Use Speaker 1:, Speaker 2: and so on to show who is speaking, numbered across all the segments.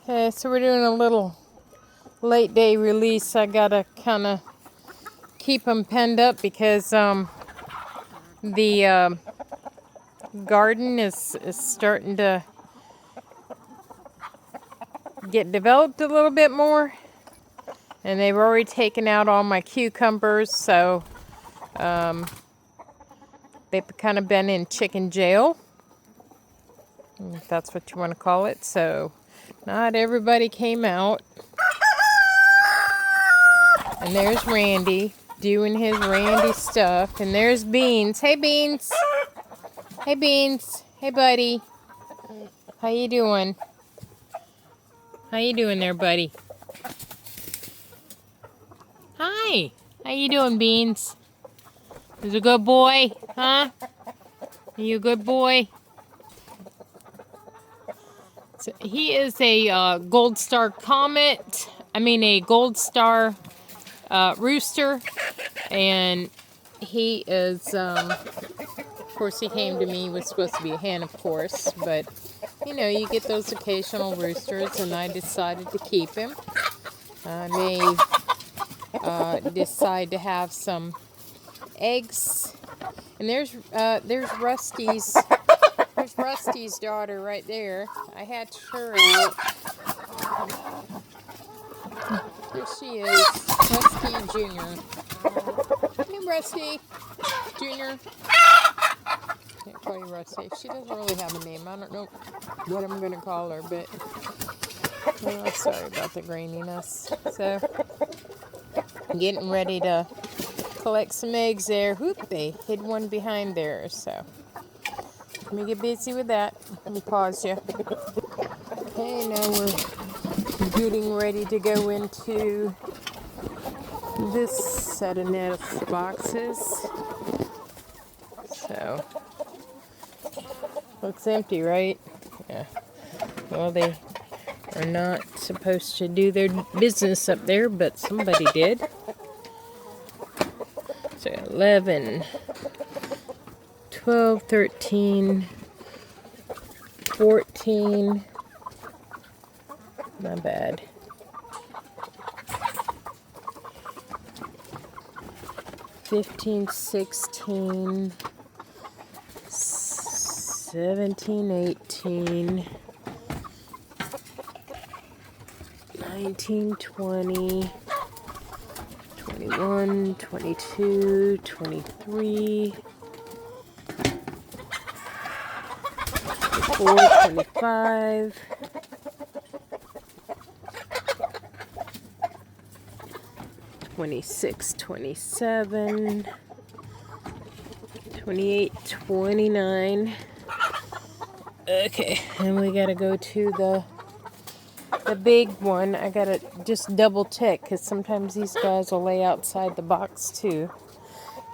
Speaker 1: Okay, so we're doing a little late day release. I gotta kind of keep them penned up because the garden is starting to get developed a little bit more. And they've already taken out all my cucumbers, so they've kind of been in chicken jail, if that's what you want to call it. So not everybody came out. And there's Randy doing his Randy stuff. And there's Beans. Hey, Beans. Hey, Beans. Hey, buddy. How you doing? How you doing there, buddy? Hi. How you doing, Beans? Is a good boy? Huh? Are you a good boy? So he is a Gold Star Comet. A Gold Star rooster. And he is, of course, he came to me. He was supposed to be a hen, of course. But, you know, you get those occasional roosters. And I decided to keep him. I may decide to have some eggs. And there's Rusty's. There's Rusty's daughter right there. I hatched her out. Here she is, Rusty Jr. Hey, Rusty Jr. Can't call you Rusty. She doesn't really have a name. I don't know what I'm going to call her, but oh, sorry about the graininess. So, getting ready to collect some eggs there. Whoop, they hid one behind there, so let me get busy with that. Let me pause you. Okay, now we're getting ready to go into this set of nest boxes. So, looks empty, right? Yeah. Well, they are not supposed to do their business up there, but somebody did. So, 11, 12, 13, 14, not bad. 15, 16, 17, 18, 19, 20, 21, 22, 23, 24, 25, 26, 27, 28, 29. Okay, and we gotta go to the big one. I gotta just double check because sometimes these guys will lay outside the box too.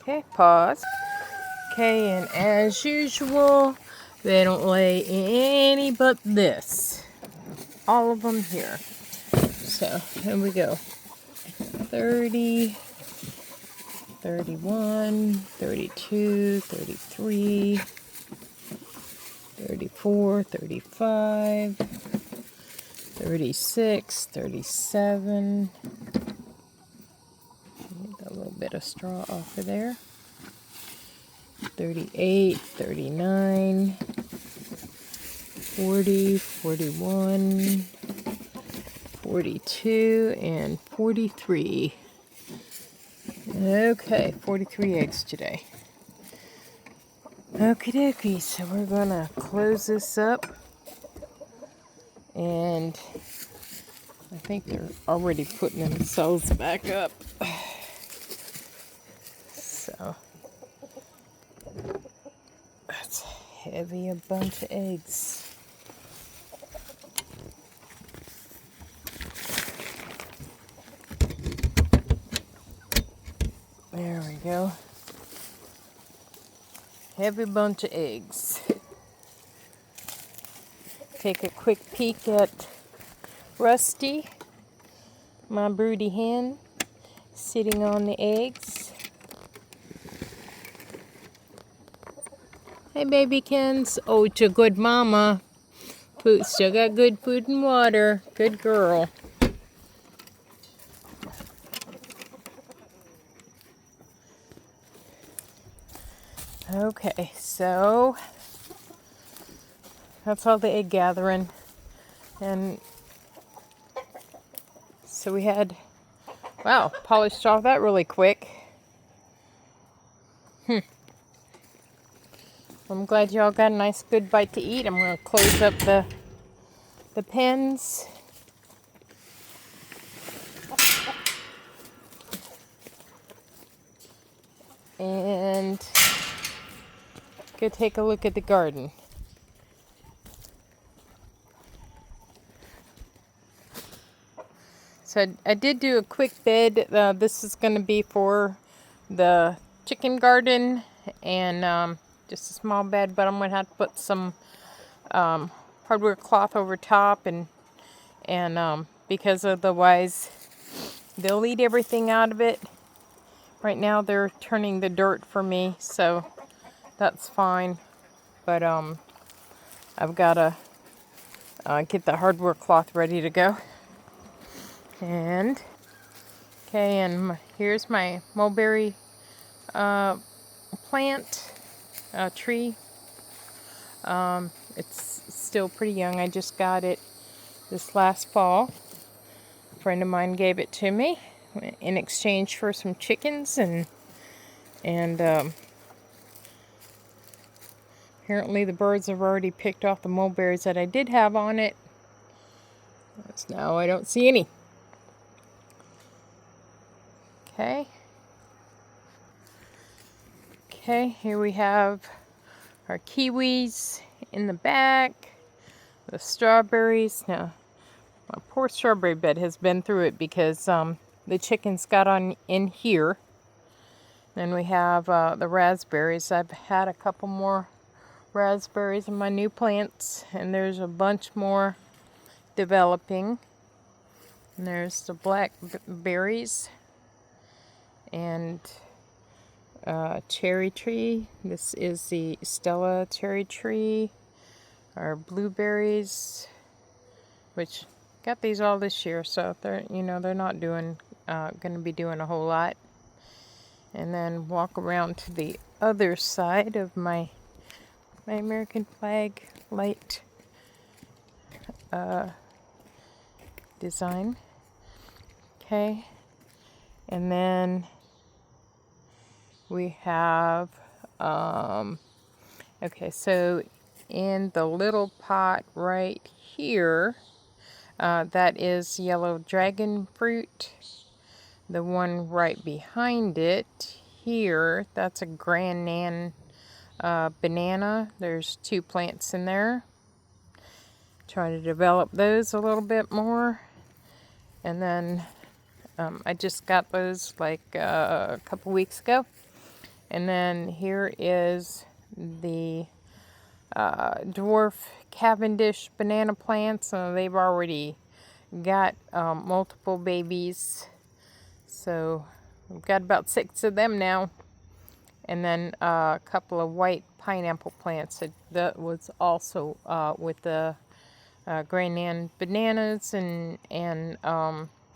Speaker 1: Okay, pause. Okay, and as usual, they don't lay any but this. All of them here. So, here we go. 30, 31, 32, 33, 34, 35, 36, 37. Get a little bit of straw off of there. 38, 39, 40, 41, 42, and 43. Okay, 43 eggs today. Okie dokie, so we're gonna close this up. And I think they're already putting themselves back up. So, that's heavy, a bunch of eggs. There we go. Heavy bunch of eggs. Take a quick peek at Rusty, my broody hen, sitting on the eggs. Hey, babykins. Oh, it's a good mama. food. Still got good food and water. Good girl. Okay, so that's all the egg gathering. And so we had, wow, polished off that really quick. I'm glad y'all got a nice good bite to eat. I'm going to close up the pens. And go take a look at the garden. So I did do a quick bid. This is going to be for the chicken garden and just a small bed, but I'm going to have to put some hardwood cloth over top and because otherwise they'll eat everything out of it. Right now they're turning the dirt for me, so that's fine. But I've got to get the hardwood cloth ready to go. And okay, and here's my mulberry plant tree. It's still pretty young. I just got it this last fall. A friend of mine gave it to me in exchange for some chickens, and apparently the birds have already picked off the mulberries that I did have on it. So now I don't see any. Okay. Okay, here we have our kiwis in the back, the strawberries. Now, my poor strawberry bed has been through it because the chickens got on in here. Then we have the raspberries. I've had a couple more raspberries in my new plants, and there's a bunch more developing. And there's the blackberries and cherry tree. This is the Stella cherry tree. Our blueberries, which got these all this year, so they're not doing going to be doing a whole lot. And then walk around to the other side of my American flag light design. Okay, and then we have okay, so in the little pot right here, that is yellow dragon fruit. The one right behind it here, that's a Grand Nan banana. There's 2 plants in there. Try to develop those a little bit more. And then I just got those like a couple weeks ago. And then here is the dwarf Cavendish banana plants. They've already got multiple babies. So we've got about 6 of them now. And then a couple of white pineapple plants that was also with the Grand Nan bananas and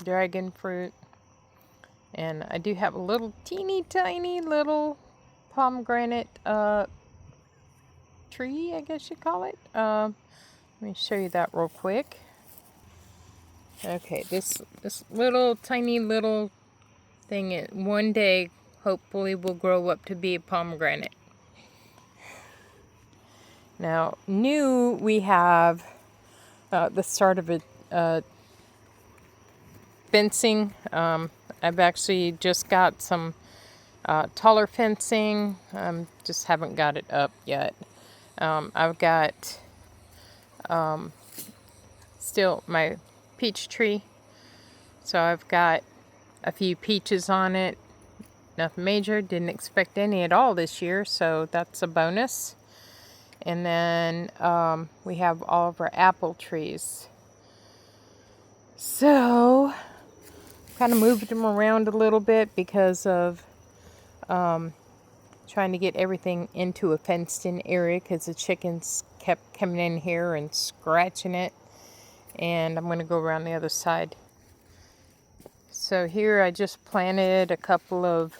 Speaker 1: dragon fruit. And I do have a little teeny tiny little pomegranate tree, I guess you call it. Let me show you that real quick. Okay, this little tiny little thing, one day hopefully will grow up to be a pomegranate. Now, new we have the start of a fencing. I've actually just got some taller fencing. Just haven't got it up yet. I've got still my peach tree. So I've got a few peaches on it. Nothing major. Didn't expect any at all this year, so that's a bonus. And then we have all of our apple trees. So kind of moved them around a little bit because of trying to get everything into a fenced-in area because the chickens kept coming in here and scratching it. And I'm going to go around the other side. So here I just planted a couple of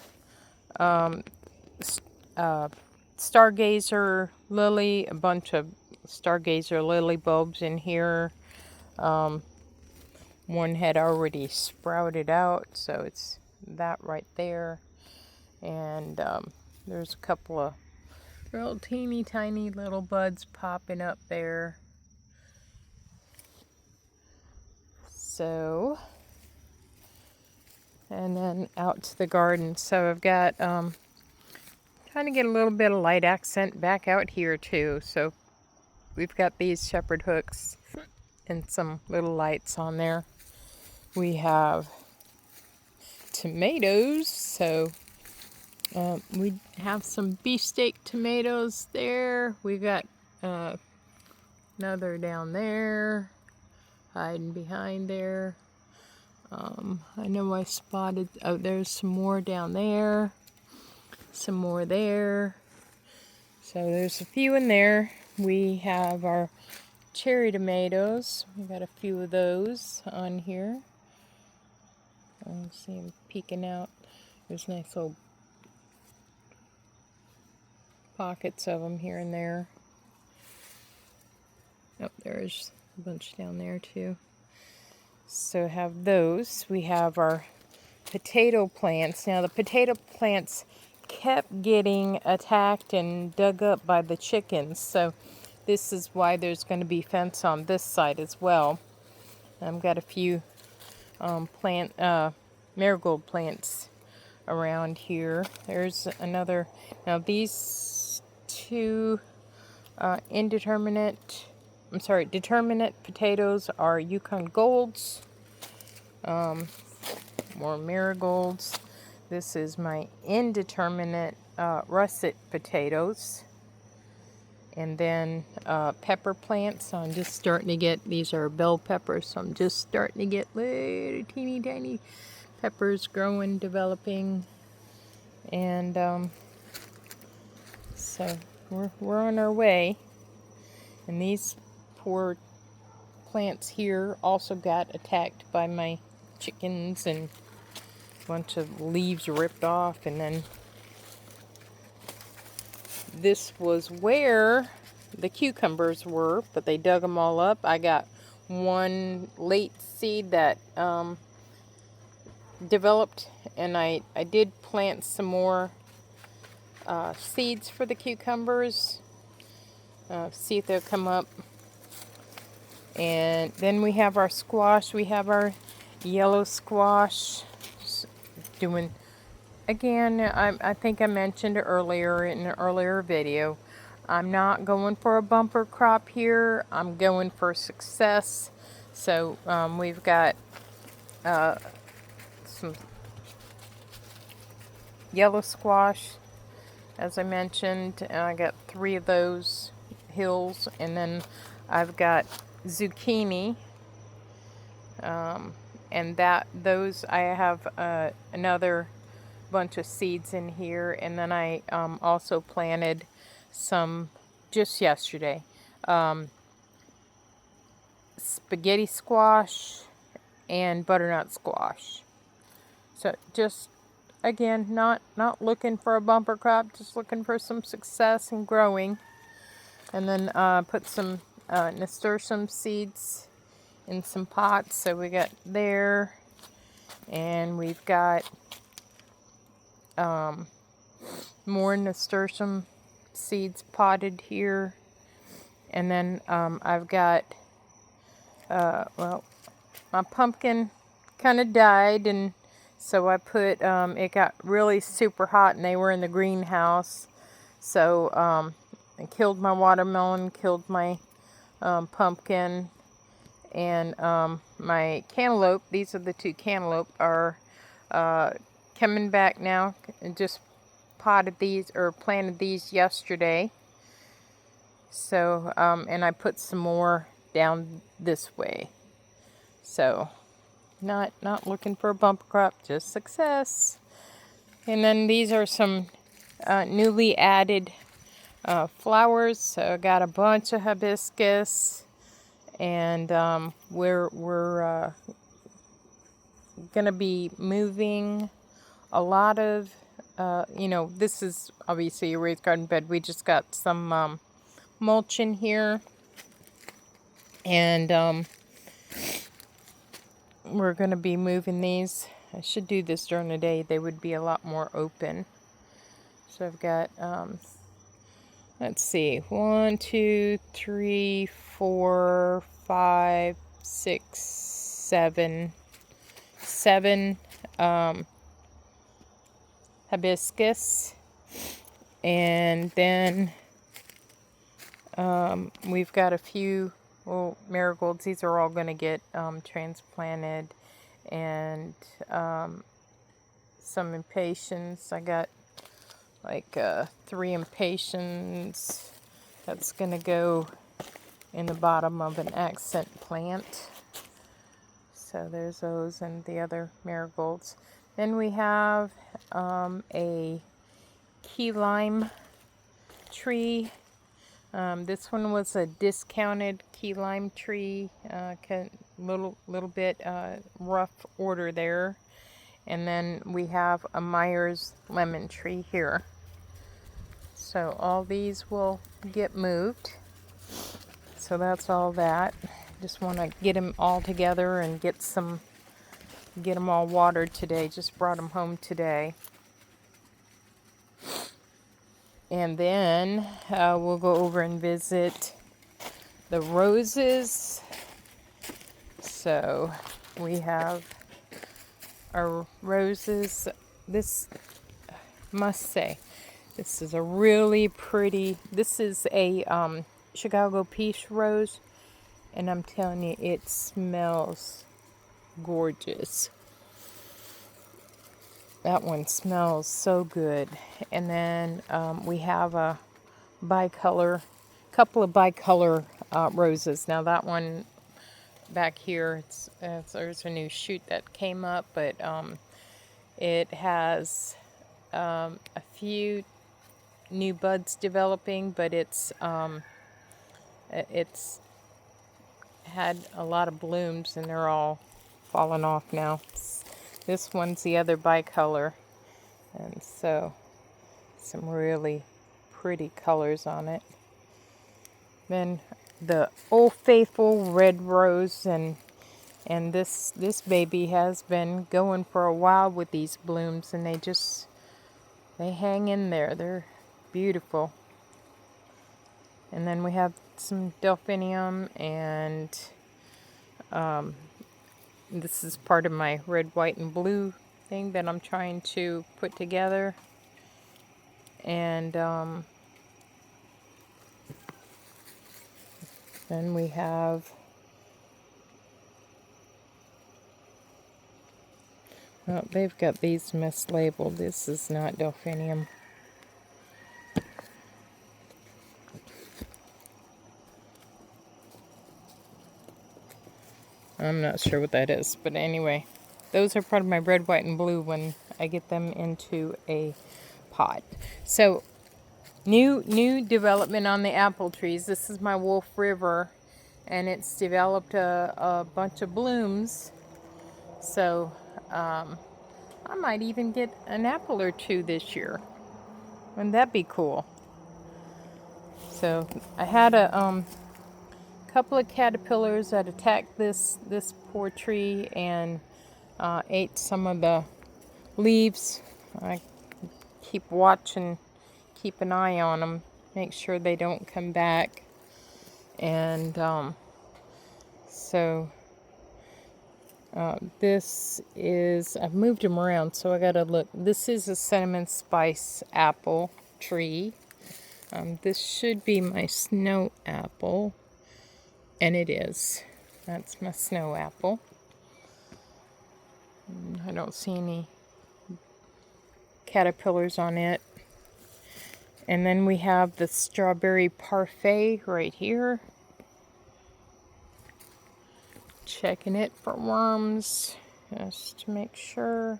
Speaker 1: stargazer lily, a bunch of stargazer lily bulbs in here. One had already sprouted out, so it's that right there. And there's a couple of real teeny tiny little buds popping up there. So, and then out to the garden. So I've got, trying to get a little bit of light accent back out here too. So we've got these shepherd hooks and some little lights on there. We have tomatoes, so we have some beefsteak tomatoes there. We got another down there, hiding behind there. I know I spotted, oh, there's some more down there, some more there. So there's a few in there. We have our cherry tomatoes. We got a few of those on here. I see them peeking out. There's nice little pockets of them here and there. Oh, there's a bunch down there too. So have those. We have our potato plants. Now the potato plants kept getting attacked and dug up by the chickens. So this is why there's going to be fence on this side as well. I've got a few marigold plants around here. There's another. Now these two determinate potatoes are Yukon Golds. More marigolds. This is my indeterminate russet potatoes. And then pepper plants. So I'm just starting to get, these are bell peppers, so I'm just starting to get little teeny tiny peppers growing, developing. And so we're on our way. And these poor plants here also got attacked by my chickens, and a bunch of leaves ripped off. And then this was where the cucumbers were, but they dug them all up. I got one late seed that developed, and I did plant some more seeds for the cucumbers. See if they'll come up. And then we have our squash. We have our yellow squash doing. Again, I think I mentioned earlier in an earlier video, I'm not going for a bumper crop here. I'm going for success. So we've got some yellow squash, as I mentioned, and I got 3 of those hills, and then I've got zucchini, and those I have another bunch of seeds in here. And then I also planted some just yesterday, spaghetti squash and butternut squash. So just, again, not looking for a bumper crop, just looking for some success and growing. And then put some nasturtium seeds in some pots. So we got there, and we've got more nasturtium seeds potted here. And then I've got, well, my pumpkin kind of died, and so I put, it got really super hot, and they were in the greenhouse. So I killed my watermelon, killed my pumpkin, and my cantaloupe. These are the 2 cantaloupe are coming back now. And just potted these, or planted these yesterday. So and I put some more down this way. So not looking for a bumper crop, just success. And then these are some newly added flowers. So I got a bunch of hibiscus, and we're gonna be moving a lot of this is obviously a raised garden bed. We just got some mulch in here, and we're gonna be moving these. I should do this during the day. They would be a lot more open. So I've got let's see, 1, 2, 3, 4, 5, 6, 7 hibiscus, and then we've got a few marigolds. These are all going to get transplanted, and some impatiens. I got like 3 impatiens that's going to go in the bottom of an accent plant. So there's those and the other marigolds. Then we have a key lime tree. This one was a discounted key lime tree, little bit rough order there. And then we have a Myers lemon tree here. So all these will get moved. So that's all that. Just want to get them all together and get them all watered today. Just brought them home today. And then we'll go over and visit the roses. So we have our roses. This, must say, this is a really pretty, this is a Chicago peach rose. And I'm telling you, it smells gorgeous. That one smells so good. And then we have a couple of bicolor roses. Now that one back here, there's a new shoot that came up, but it has a few new buds developing, but it's had a lot of blooms and they're all falling off now. This one's the other bicolor, and so some really pretty colors on it. Then the Old Faithful red rose, and this baby has been going for a while with these blooms, and they hang in there. They're beautiful. And then we have some delphinium, and this is part of my red, white, and blue thing that I'm trying to put together. And then we have they've got these mislabeled. This is not delphinium. I'm not sure what that is, but anyway, those are part of my red, white, and blue when I get them into a pot. So, new development on the apple trees. This is my Wolf River, and it's developed a bunch of blooms. So, I might even get an apple or 2 this year. Wouldn't that be cool? So, I had a couple of caterpillars that attacked this poor tree and ate some of the leaves. I keep watching, keep an eye on them, make sure they don't come back. And this is, I've moved them around, so I gotta look. This is a cinnamon spice apple tree. This should be my snow apple. And it is. That's my snow apple. I don't see any caterpillars on it. And then we have the strawberry parfait right here. Checking it for worms, just to make sure.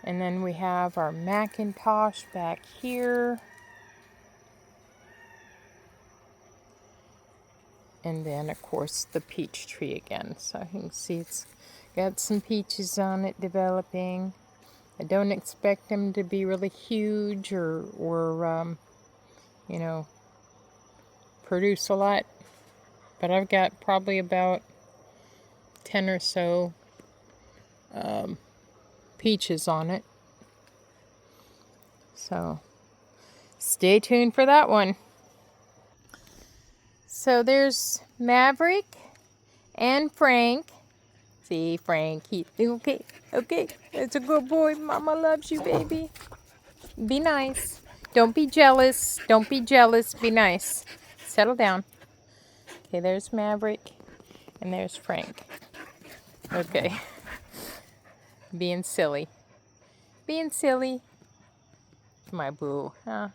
Speaker 1: And then we have our Macintosh back here. And then, of course, the peach tree again. So you can see it's got some peaches on it developing. I don't expect them to be really huge or you know, produce a lot. But I've got probably about 10 or so peaches on it. So stay tuned for that one. So there's Maverick and Frank. See, Frank, okay, it's a good boy. Mama loves you, baby. Be nice. Don't be jealous. Don't be jealous. Be nice. Settle down. Okay, there's Maverick, and there's Frank. Okay. Being silly. Being silly. My boo, huh?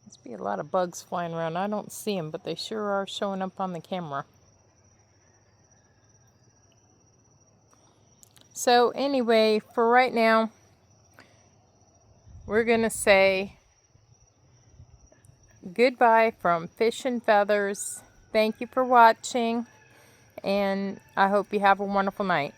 Speaker 1: Must be a lot of bugs flying around. I don't see them, but they sure are showing up on the camera. So anyway, for right now, we're going to say goodbye from Fish and Feathers. Thank you for watching, and I hope you have a wonderful night.